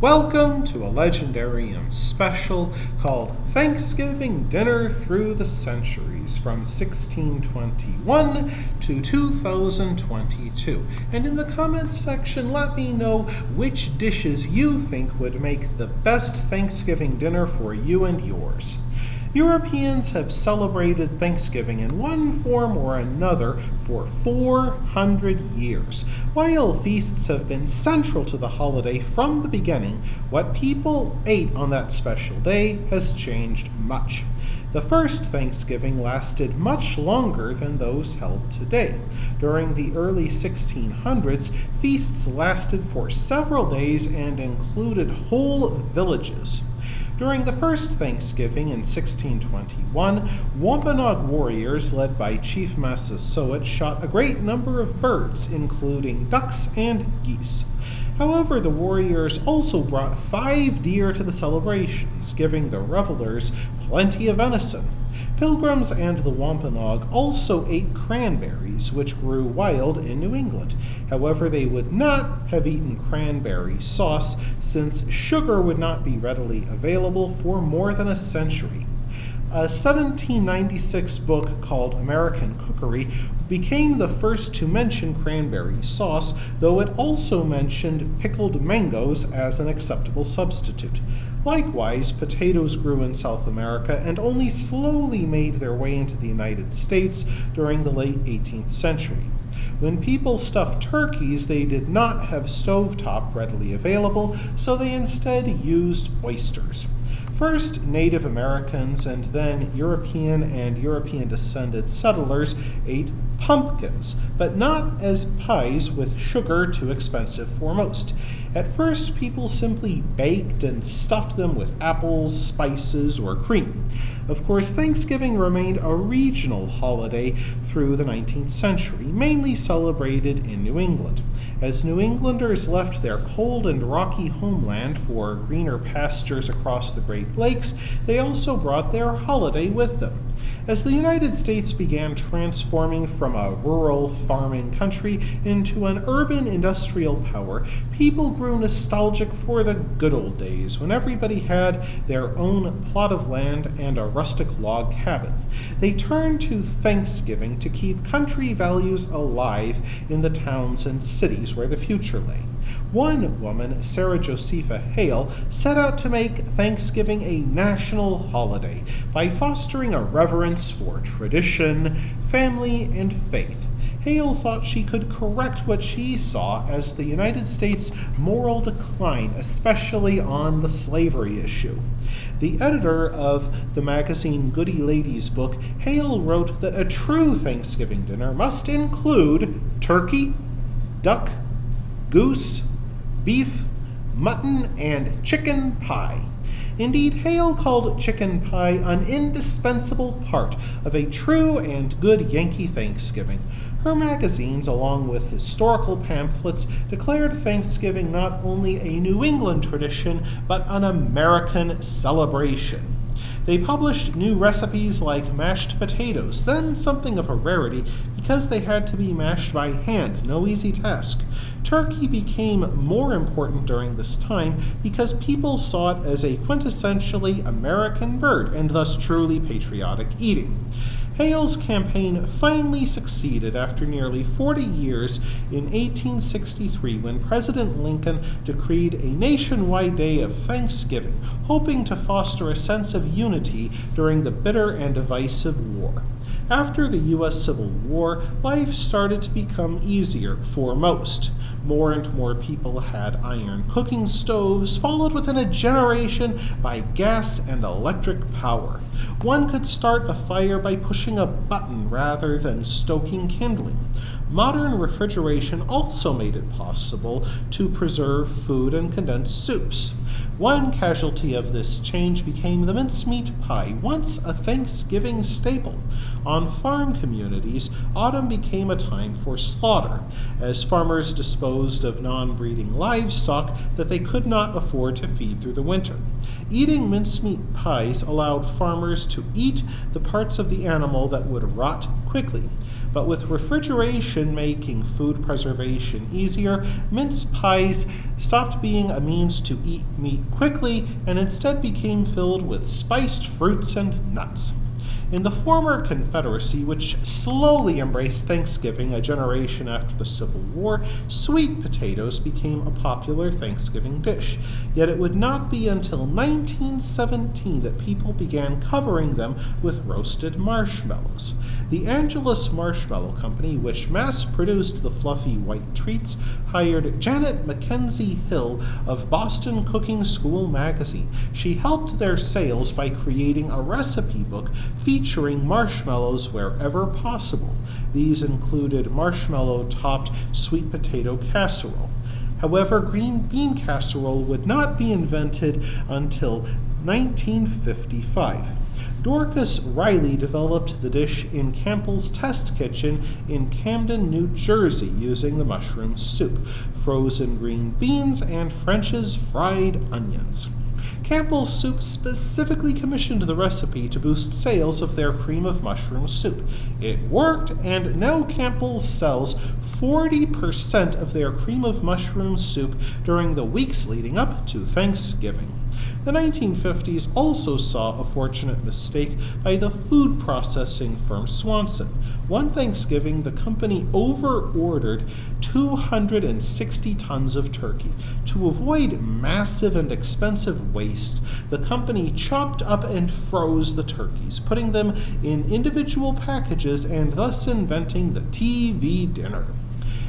Welcome to a Legendarium special called Thanksgiving Dinner Through the Centuries from 1621 to 2022. And in the comments section, let me know which dishes you think would make the best Thanksgiving dinner for you and yours. Europeans have celebrated Thanksgiving in one form or another for 400 years. While feasts have been central to the holiday from the beginning, what people ate on that special day has changed much. The first Thanksgiving lasted much longer than those held today. During the early 1600s, feasts lasted for several days and included whole villages. During the first Thanksgiving in 1621, Wampanoag warriors led by Chief Massasoit shot a great number of birds, including ducks and geese. However, the warriors also brought 5 deer to the celebrations, giving the revelers plenty of venison. Pilgrims and the Wampanoag also ate cranberries, which grew wild in New England. However, they would not have eaten cranberry sauce, since sugar would not be readily available for more than a century. A 1796 book called American Cookery became the first to mention cranberry sauce, though it also mentioned pickled mangoes as an acceptable substitute. Likewise, potatoes grew in South America and only slowly made their way into the United States during the late 18th century. When people stuffed turkeys, they did not have stovetop readily available, so they instead used oysters. First, Native Americans and then European and European-descended settlers ate pumpkins, but not as pies with sugar too expensive for most. At first, people simply baked and stuffed them with apples, spices, or cream. Of course, Thanksgiving remained a regional holiday through the 19th century, mainly celebrated in New England. As New Englanders left their cold and rocky homeland for greener pastures across the Great Lakes, they also brought their holiday with them. As the United States began transforming from a rural farming country into an urban industrial power, people grew nostalgic for the good old days when everybody had their own plot of land and a rustic log cabin. They turned to Thanksgiving to keep country values alive in the towns and cities where the future lay. One woman, Sarah Josepha Hale, set out to make Thanksgiving a national holiday by fostering a reverence for tradition, family, and faith. Hale thought she could correct what she saw as the United States' moral decline, especially on the slavery issue. The editor of the magazine Goody Lady's book, Hale wrote that a true Thanksgiving dinner must include turkey, duck, goose, beef, mutton, and chicken pie. Indeed, Hale called chicken pie an indispensable part of a true and good Yankee Thanksgiving. Her magazines, along with historical pamphlets, declared Thanksgiving not only a New England tradition, but an American celebration. They published new recipes like mashed potatoes, then something of a rarity because they had to be mashed by hand, no easy task. Turkey became more important during this time because people saw it as a quintessentially American bird and thus truly patriotic eating. Hale's campaign finally succeeded after nearly 40 years in 1863 when President Lincoln decreed a nationwide day of Thanksgiving, hoping to foster a sense of unity during the bitter and divisive war. After the U.S. Civil War, life started to become easier for most. More and more people had iron cooking stoves, followed within a generation by gas and electric power. One could start a fire by pushing a button rather than stoking kindling. Modern refrigeration also made it possible to preserve food and condense soups. One casualty of this change became the mincemeat pie, once a Thanksgiving staple. On farm communities, autumn became a time for slaughter, as farmers disposed of non-breeding livestock that they could not afford to feed through the winter. Eating mincemeat pies allowed farmers to eat the parts of the animal that would rot quickly. But with refrigeration making food preservation easier, mince pies stopped being a means to eat meat quickly and instead became filled with spiced fruits and nuts. In the former Confederacy, which slowly embraced Thanksgiving a generation after the Civil War, sweet potatoes became a popular Thanksgiving dish. Yet it would not be until 1917 that people began covering them with roasted marshmallows. The Angelus Marshmallow Company, which mass-produced the fluffy white treats, hired Janet Mackenzie Hill of Boston Cooking School magazine. She helped their sales by creating a recipe book featuring marshmallows wherever possible. These included marshmallow-topped sweet potato casserole. However, green bean casserole would not be invented until 1955. Dorcas Riley developed the dish in Campbell's Test Kitchen in Camden, New Jersey, using the mushroom soup, frozen green beans, and French's fried onions. Campbell's Soup specifically commissioned the recipe to boost sales of their cream of mushroom soup. It worked, and now Campbell's sells 40% of their cream of mushroom soup during the weeks leading up to Thanksgiving. The 1950s also saw a fortunate mistake by the food processing firm Swanson. One Thanksgiving, the company over-ordered 260 tons of turkey. To avoid massive and expensive waste, the company chopped up and froze the turkeys, putting them in individual packages and thus inventing the TV dinner.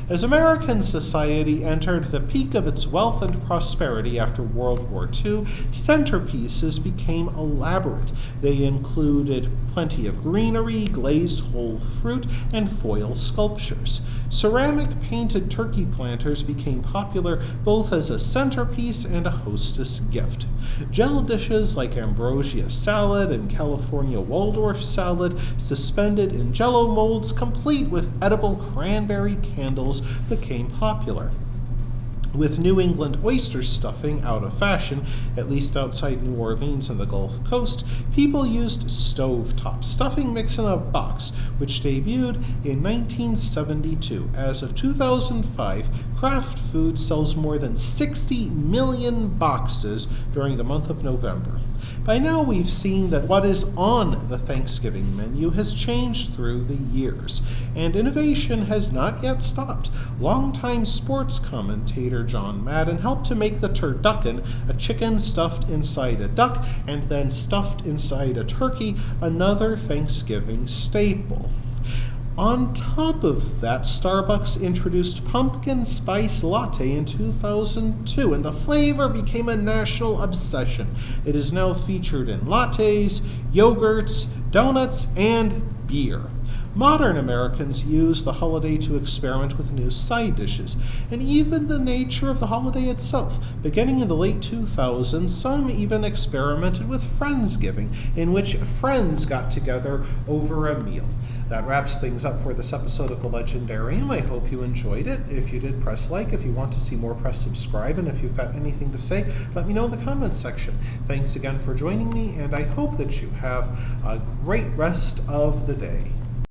As American society entered the peak of its wealth and prosperity after World War II, centerpieces became elaborate. They included plenty of greenery, glazed whole fruit, and foil sculptures. Ceramic painted turkey planters became popular both as a centerpiece and a hostess gift. Gel dishes like ambrosia salad and California Waldorf salad, suspended in jello molds complete with edible cranberry candles, became popular. With New England oyster stuffing out of fashion, at least outside New Orleans and the Gulf Coast, people used stovetop stuffing mix in a box, which debuted in 1972. As of 2005, Kraft Foods sells more than 60 million boxes during the month of November. By now we've seen that what is on the Thanksgiving menu has changed through the years, and innovation has not yet stopped. Longtime sports commentator John Madden helped to make the turducken, a chicken stuffed inside a duck and then stuffed inside a turkey, another Thanksgiving staple. On top of that, Starbucks introduced pumpkin spice latte in 2002, and the flavor became a national obsession. It is now featured in lattes, yogurts, donuts, and beer. Modern Americans use the holiday to experiment with new side dishes, and even the nature of the holiday itself. Beginning in the late 2000s, some even experimented with Friendsgiving, in which friends got together over a meal. That wraps things up for this episode of The Legendarium. I hope you enjoyed it. If you did, press like. If you want to see more, press subscribe. And if you've got anything to say, let me know in the comments section. Thanks again for joining me, and I hope that you have a great rest of the day.